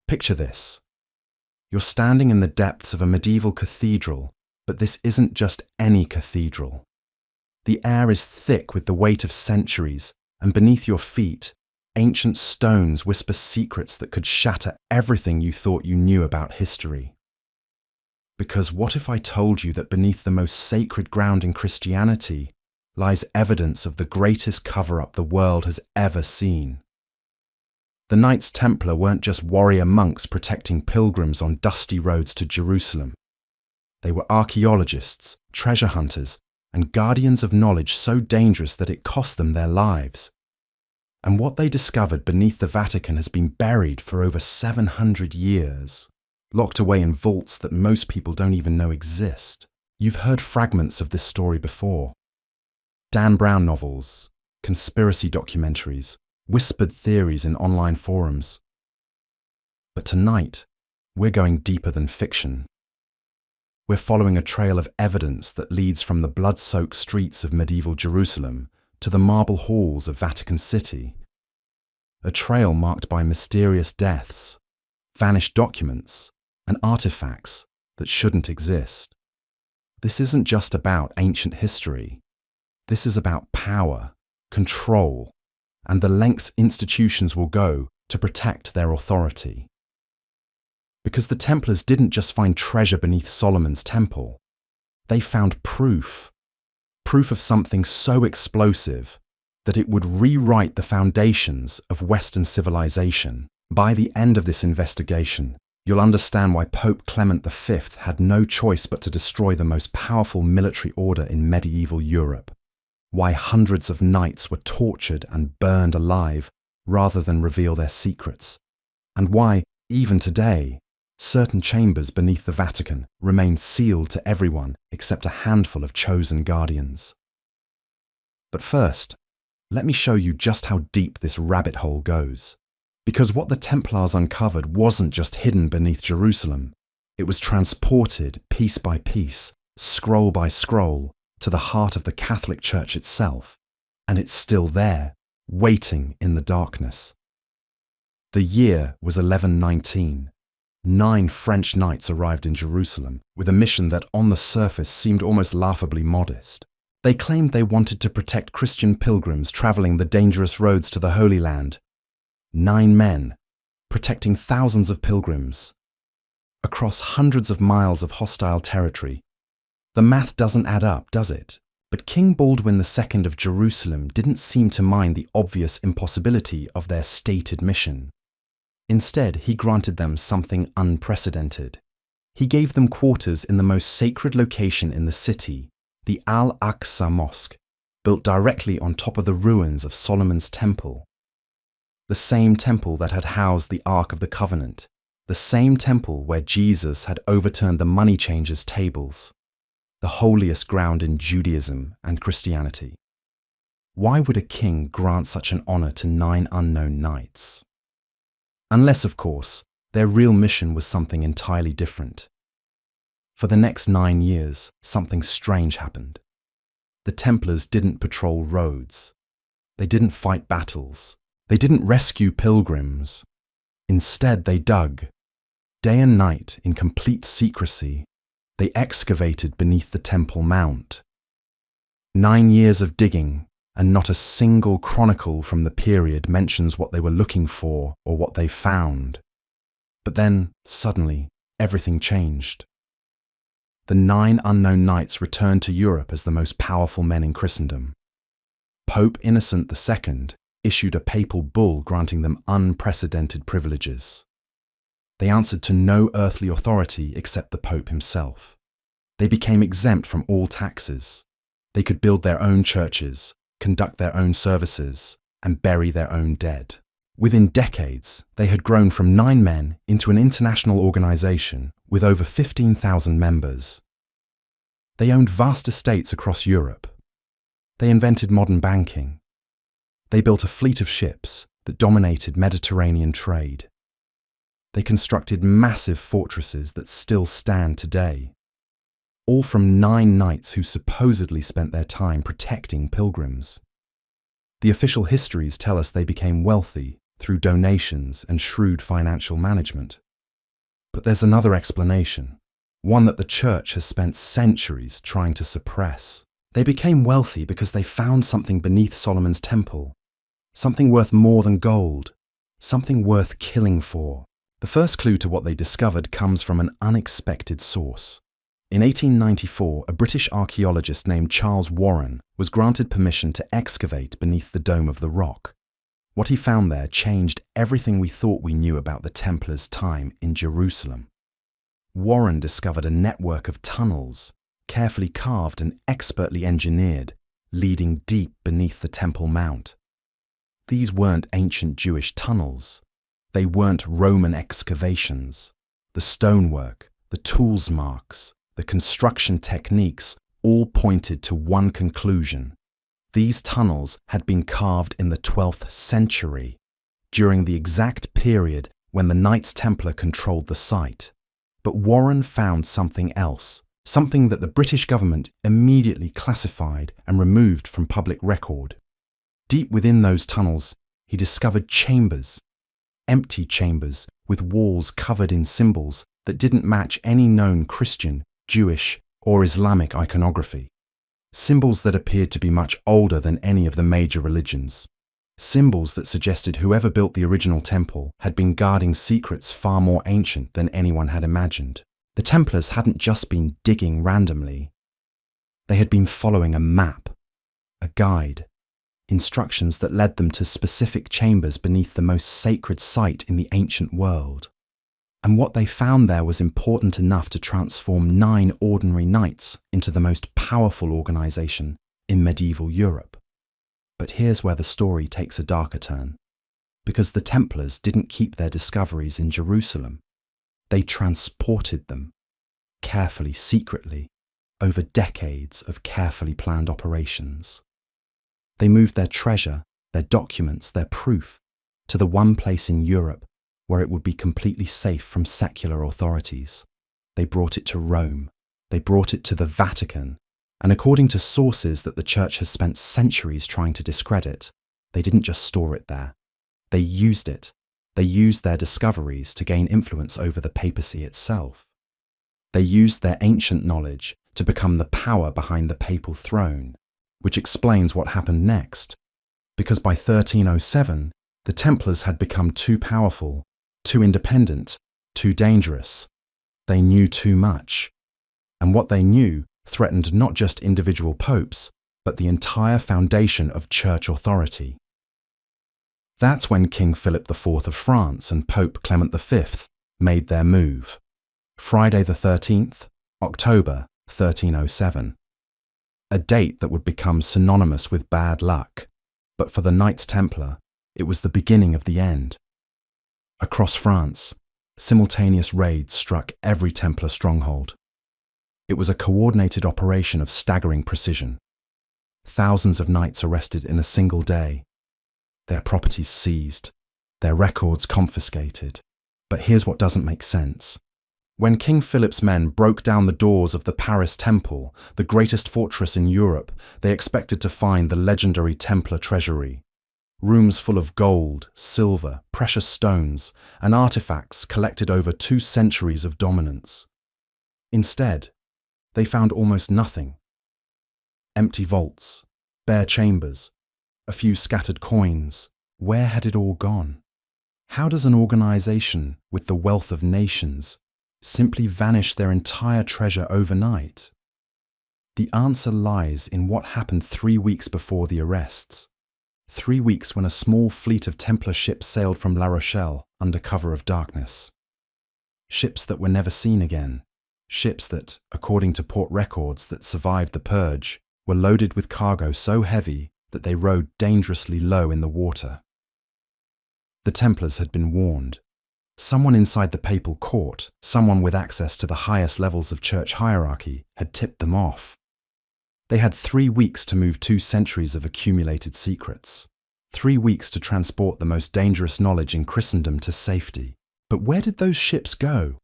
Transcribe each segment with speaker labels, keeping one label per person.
Speaker 1: Picture this. You're standing in the depths of a medieval cathedral, but this isn't just any cathedral. The air is thick with the weight of centuries, and beneath your feet, ancient stones whisper secrets that could shatter everything you thought you knew about history. Because what if I told you that beneath the most sacred ground in Christianity lies evidence of the greatest cover-up the world has ever seen? The Knights Templar weren't just warrior monks protecting pilgrims on dusty roads to Jerusalem. They were archaeologists, treasure hunters, and guardians of knowledge so dangerous that it cost them their lives. And what they discovered beneath the Vatican has been buried for over 700 years, locked away in vaults that most people don't even know exist. You've heard fragments of this story before. Dan Brown novels, conspiracy documentaries, whispered theories in online forums. But tonight, we're going deeper than fiction. We're following a trail of evidence that leads from the blood-soaked streets of medieval Jerusalem to the marble halls of Vatican City. A trail marked by mysterious deaths, vanished documents, and artifacts that shouldn't exist. This isn't just about ancient history. This is about power, control, and the lengths institutions will go to protect their authority. Because the Templars didn't just find treasure beneath Solomon's temple. They found proof of something so explosive that it would rewrite the foundations of Western civilization. By the end of this investigation, you'll understand why Pope Clement V had no choice but to destroy the most powerful military order in medieval Europe, why hundreds of knights were tortured and burned alive rather than reveal their secrets, and why, even today, certain chambers beneath the Vatican remain sealed to everyone except a handful of chosen guardians. But first, let me show you just how deep this rabbit hole goes. Because what the Templars uncovered wasn't just hidden beneath Jerusalem, it was transported piece by piece, scroll by scroll, to the heart of the Catholic Church itself, and it's still there, waiting in the darkness. The year was 1119. 9 French knights arrived in Jerusalem with a mission that on the surface seemed almost laughably modest. They claimed they wanted to protect Christian pilgrims traveling the dangerous roads to the Holy Land. 9 men, protecting thousands of pilgrims across hundreds of miles of hostile territory. The math doesn't add up, does it? But King Baldwin II of Jerusalem didn't seem to mind the obvious impossibility of their stated mission. Instead, he granted them something unprecedented. He gave them quarters in the most sacred location in the city, the Al-Aqsa Mosque, built directly on top of the ruins of Solomon's temple. The same temple that had housed the Ark of the Covenant, the same temple where Jesus had overturned the money changers' tables, the holiest ground in Judaism and Christianity. Why would a king grant such an honor to 9 unknown knights? Unless, of course, their real mission was something entirely different. For the next 9 years, something strange happened. The Templars didn't patrol roads. They didn't fight battles. They didn't rescue pilgrims. Instead, they dug. Day and night, in complete secrecy, they excavated beneath the Temple Mount. 9 years of digging, and not a single chronicle from the period mentions what they were looking for or what they found. But then, suddenly, everything changed. The 9 unknown knights returned to Europe as the most powerful men in Christendom. Pope Innocent II issued a papal bull granting them unprecedented privileges. They answered to no earthly authority except the Pope himself. They became exempt from all taxes. They could build their own churches, conduct their own services, and bury their own dead. Within decades, they had grown from 9 men into an international organization with over 15,000 members. They owned vast estates across Europe. They invented modern banking. They built a fleet of ships that dominated Mediterranean trade. They constructed massive fortresses that still stand today, all from 9 knights who supposedly spent their time protecting pilgrims. The official histories tell us they became wealthy through donations and shrewd financial management. But there's another explanation, one that the church has spent centuries trying to suppress. They became wealthy because they found something beneath Solomon's temple, something worth more than gold, something worth killing for. The first clue to what they discovered comes from an unexpected source. In 1894, a British archaeologist named Charles Warren was granted permission to excavate beneath the Dome of the Rock. What he found there changed everything we thought we knew about the Templars' time in Jerusalem. Warren discovered a network of tunnels, carefully carved and expertly engineered, leading deep beneath the Temple Mount. These weren't ancient Jewish tunnels. They weren't Roman excavations. The stonework, the tools marks, the construction techniques all pointed to one conclusion. These tunnels had been carved in the 12th century, during the exact period when the Knights Templar controlled the site. But Warren found something else, something that the British government immediately classified and removed from public record. Deep within those tunnels, he discovered chambers, empty chambers with walls covered in symbols that didn't match any known Christian, Jewish, or Islamic iconography. Symbols that appeared to be much older than any of the major religions. Symbols that suggested whoever built the original temple had been guarding secrets far more ancient than anyone had imagined. The Templars hadn't just been digging randomly. They had been following a map, a guide, instructions that led them to specific chambers beneath the most sacred site in the ancient world. And what they found there was important enough to transform 9 ordinary knights into the most powerful organization in medieval Europe. But here's where the story takes a darker turn. Because the Templars didn't keep their discoveries in Jerusalem. They transported them, carefully, secretly, over decades of carefully planned operations. They moved their treasure, their documents, their proof, to the one place in Europe where it would be completely safe from secular authorities. They brought it to Rome. They brought it to the Vatican. And according to sources that the church has spent centuries trying to discredit, they didn't just store it there. They used it. They used their discoveries to gain influence over the papacy itself. They used their ancient knowledge to become the power behind the papal throne, which explains what happened next. Because by 1307, the Templars had become too powerful, too independent, too dangerous. They knew too much. And what they knew threatened not just individual popes, but the entire foundation of church authority. That's when King Philip IV of France and Pope Clement V made their move. Friday the 13th, October 1307. A date that would become synonymous with bad luck, but for the Knights Templar, it was the beginning of the end. Across France, simultaneous raids struck every Templar stronghold. It was a coordinated operation of staggering precision. Thousands of knights arrested in a single day. Their properties seized, their records confiscated. But here's what doesn't make sense. When King Philip's men broke down the doors of the Paris Temple, the greatest fortress in Europe, they expected to find the legendary Templar treasury. Rooms full of gold, silver, precious stones, and artifacts collected over 2 centuries of dominance. Instead, they found almost nothing. Empty vaults, bare chambers, a few scattered coins. Where had it all gone? How does an organization with the wealth of nations simply vanish their entire treasure overnight? The answer lies in what happened 3 weeks before the arrests. 3 weeks when a small fleet of Templar ships sailed from La Rochelle under cover of darkness. Ships that were never seen again. Ships that, according to port records that survived the purge, were loaded with cargo so heavy that they rode dangerously low in the water. The Templars had been warned. Someone inside the papal court, someone with access to the highest levels of church hierarchy, had tipped them off. They had 3 weeks to move 2 centuries of accumulated secrets. 3 weeks to transport the most dangerous knowledge in Christendom to safety. But where did those ships go?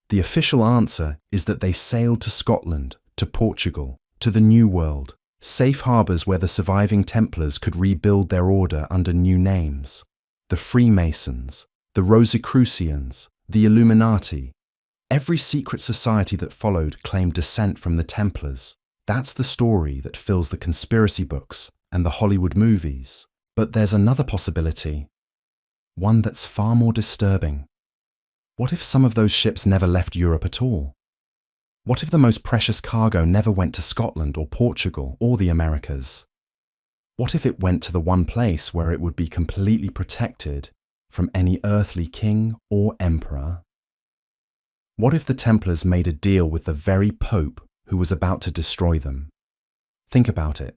Speaker 1: The official answer is that they sailed to Scotland, to Portugal, to the New World, safe harbours where the surviving Templars could rebuild their order under new names. The Freemasons, the Rosicrucians, the Illuminati. Every secret society that followed claimed descent from the Templars. That's the story that fills the conspiracy books and the Hollywood movies. But there's another possibility, one that's far more disturbing. What if some of those ships never left Europe at all? What if the most precious cargo never went to Scotland or Portugal or the Americas? What if it went to the one place where it would be completely protected from any earthly king or emperor? What if the Templars made a deal with the very Pope who was about to destroy them? Think about it.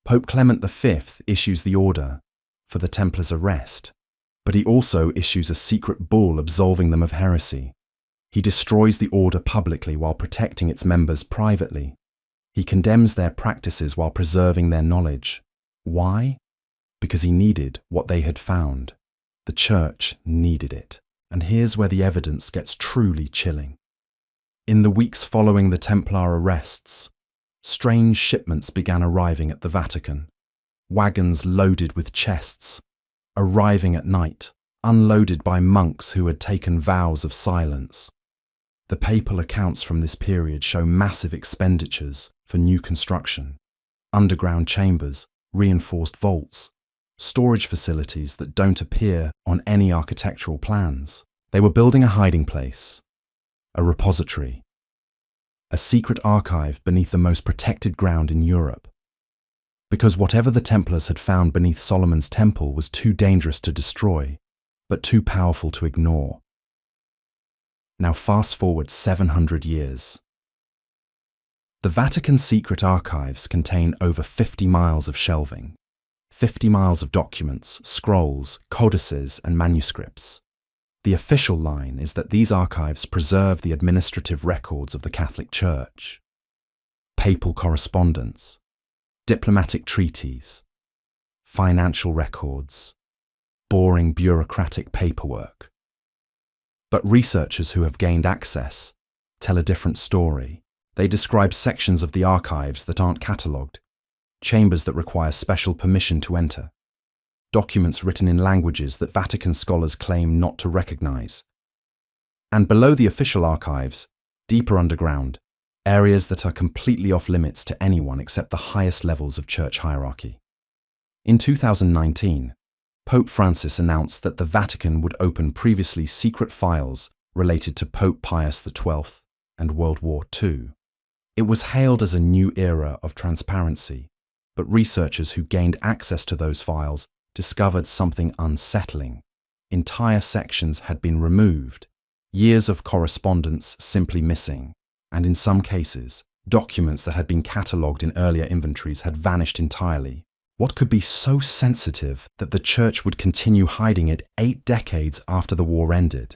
Speaker 1: Pope Clement V issues the order for the Templars' arrest, but he also issues a secret bull absolving them of heresy. He destroys the order publicly while protecting its members privately. He condemns their practices while preserving their knowledge. Why? Because he needed what they had found. The Church needed it. And here's where the evidence gets truly chilling. In the weeks following the Templar arrests, strange shipments began arriving at the Vatican. Wagons loaded with chests, arriving at night, unloaded by monks who had taken vows of silence. The papal accounts from this period show massive expenditures for new construction, underground chambers, reinforced vaults, storage facilities that don't appear on any architectural plans. They were building a hiding place, a repository, a secret archive beneath the most protected ground in Europe. Because whatever the Templars had found beneath Solomon's temple was too dangerous to destroy, but too powerful to ignore. Now fast forward 700 years. The Vatican's secret archives contain over 50 miles of shelving, 50 miles of documents, scrolls, codices, and manuscripts. The official line is that these archives preserve the administrative records of the Catholic Church, papal correspondence, diplomatic treaties, financial records, boring bureaucratic paperwork. But researchers who have gained access tell a different story. They describe sections of the archives that aren't catalogued, chambers that require special permission to enter, documents written in languages that Vatican scholars claim not to recognize. And below the official archives, deeper underground, areas that are completely off limits to anyone except the highest levels of church hierarchy. In 2019, Pope Francis announced that the Vatican would open previously secret files related to Pope Pius XII and World War II. It was hailed as a new era of transparency, but researchers who gained access to those files discovered something unsettling. Entire sections had been removed, years of correspondence simply missing, and in some cases, documents that had been catalogued in earlier inventories had vanished entirely. What could be so sensitive that the Church would continue hiding it 8 decades after the war ended?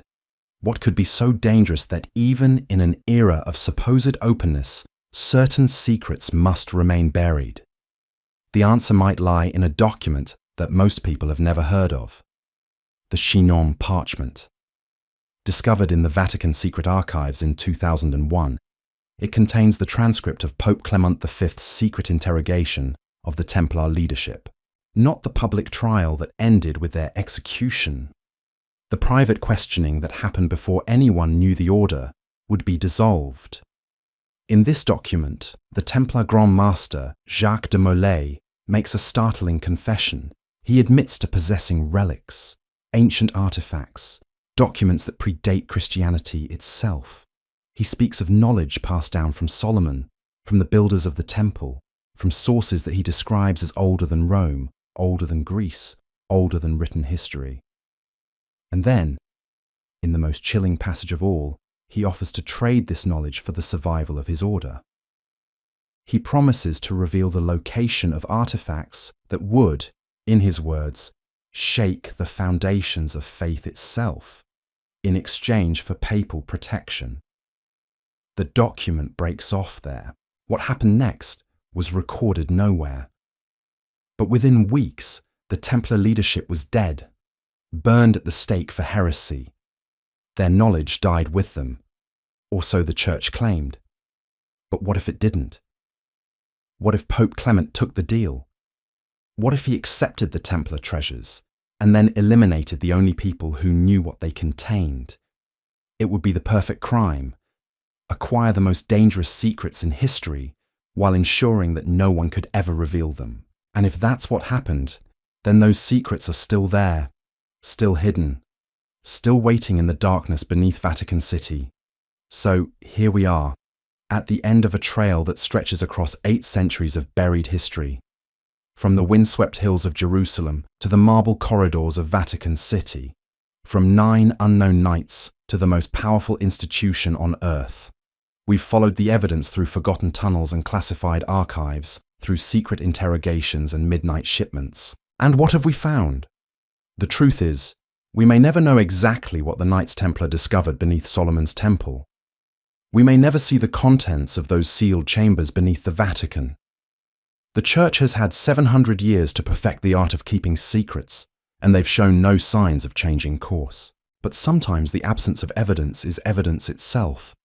Speaker 1: What could be so dangerous that even in an era of supposed openness, certain secrets must remain buried? The answer might lie in a document that most people have never heard of: the Chinon parchment. Discovered in the Vatican Secret Archives in 2001, it contains the transcript of Pope Clement V's secret interrogation of the Templar leadership, not the public trial that ended with their execution. The private questioning that happened before anyone knew the order would be dissolved. In this document, the Templar Grand Master, Jacques de Molay, makes a startling confession. He admits to possessing relics, ancient artifacts, documents that predate Christianity itself. He speaks of knowledge passed down from Solomon, from the builders of the temple, from sources that he describes as older than Rome, older than Greece, older than written history. And then, in the most chilling passage of all, he offers to trade this knowledge for the survival of his order. He promises to reveal the location of artifacts that would, in his words, shake the foundations of faith itself, in exchange for papal protection. The document breaks off there. What happened next was recorded nowhere. But within weeks, the Templar leadership was dead, burned at the stake for heresy. Their knowledge died with them, or so the Church claimed. But what if it didn't? What if Pope Clement took the deal? What if he accepted the Templar treasures and then eliminated the only people who knew what they contained. It would be the perfect crime. Acquire the most dangerous secrets in history while ensuring that no one could ever reveal them. And if that's what happened, then those secrets are still there, still hidden, still waiting in the darkness beneath Vatican City. So here we are, at the end of a trail that stretches across 8 centuries of buried history. From the windswept hills of Jerusalem to the marble corridors of Vatican City. From 9 unknown knights to the most powerful institution on earth. We've followed the evidence through forgotten tunnels and classified archives, through secret interrogations and midnight shipments. And what have we found? The truth is, we may never know exactly what the Knights Templar discovered beneath Solomon's temple. We may never see the contents of those sealed chambers beneath the Vatican. The Church has had 700 years to perfect the art of keeping secrets, and they've shown no signs of changing course. But sometimes the absence of evidence is evidence itself.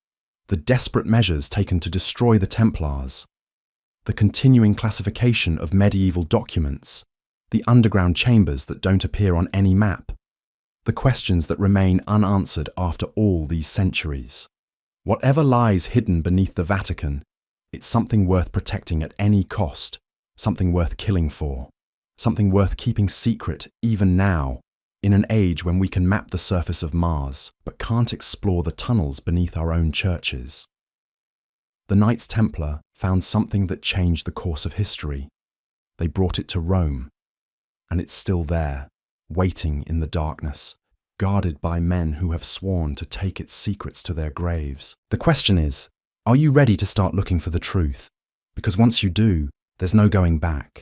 Speaker 1: The desperate measures taken to destroy the Templars, the continuing classification of medieval documents, the underground chambers that don't appear on any map, the questions that remain unanswered after all these centuries. Whatever lies hidden beneath the Vatican, it's something worth protecting at any cost, something worth killing for, something worth keeping secret even now, in an age when we can map the surface of Mars, but can't explore the tunnels beneath our own churches. The Knights Templar found something that changed the course of history. They brought it to Rome, and it's still there, waiting in the darkness, guarded by men who have sworn to take its secrets to their graves. The question is, are you ready to start looking for the truth? Because once you do, there's no going back.